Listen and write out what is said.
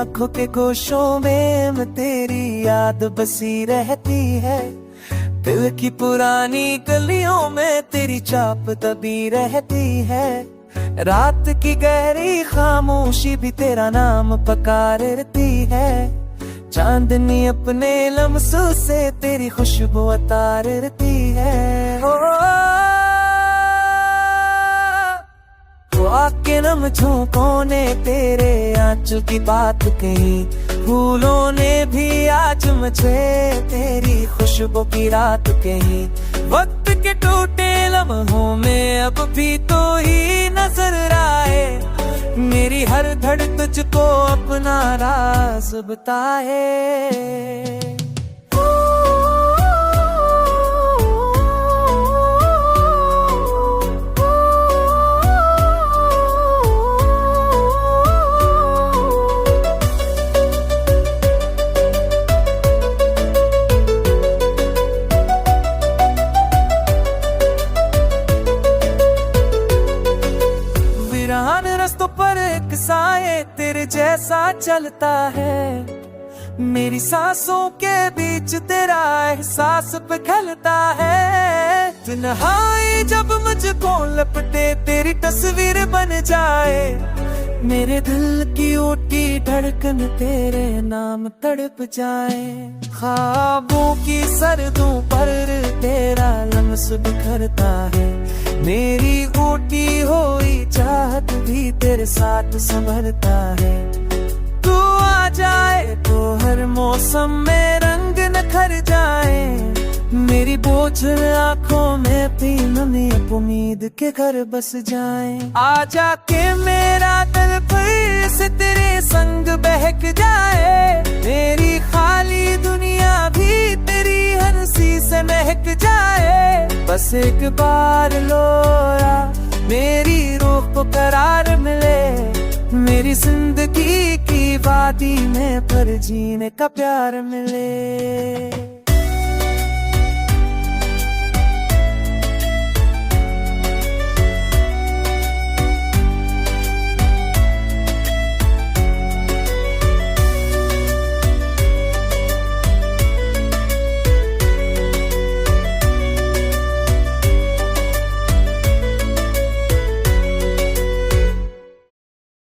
आंखों के गोशों में तेरी याद बसी रहती है। दिल की पुरानी गलियों में तेरी चाप दबी रहती है। रात की गहरी खामोशी भी तेरा नाम पुकारती है। चांदनी अपने लम्हों से तेरी खुशबू उतारती है। आके नम झोंकों ने तेरे आंचल की बात कही। फूलों ने भी आज मुझे तेरी खुशबू की रात कही। वक्त के टूटे लम्हों में अब भी तो ही नजर आए। मेरी हर धड़ तुझको अपना राज बताए। रस्तों पर एक साए तेरे जैसा चलता है। मेरी सांसों के बीच तेरा एहसास पिघलता है। तन्हाई जब मुझको लपटे तेरी तस्वीर बन जाए। मेरे दिल की ऊटी धड़कन तेरे नाम तड़प जाए। ख्वाबों की सरदों पर तेरा लम्स बिखरता है। मेरी ऊटी हुई चाहत भी तेरे साथ संभलता है। तू आ जाए तो हर मौसम में रंग नखर जाए। मेरी बोझल आंखों में भी नमी उम्मीद के घर बस जाए। आ जाके मेरा दिल फिर से तेरे संग बहक जाए। मेरी खाली दुनिया भी तेरी हंसी से महक जाए। बस एक बार लोया मेरी रूह को करार मिले। मेरी जिंदगी की वादी में पर जीने का प्यार मिले।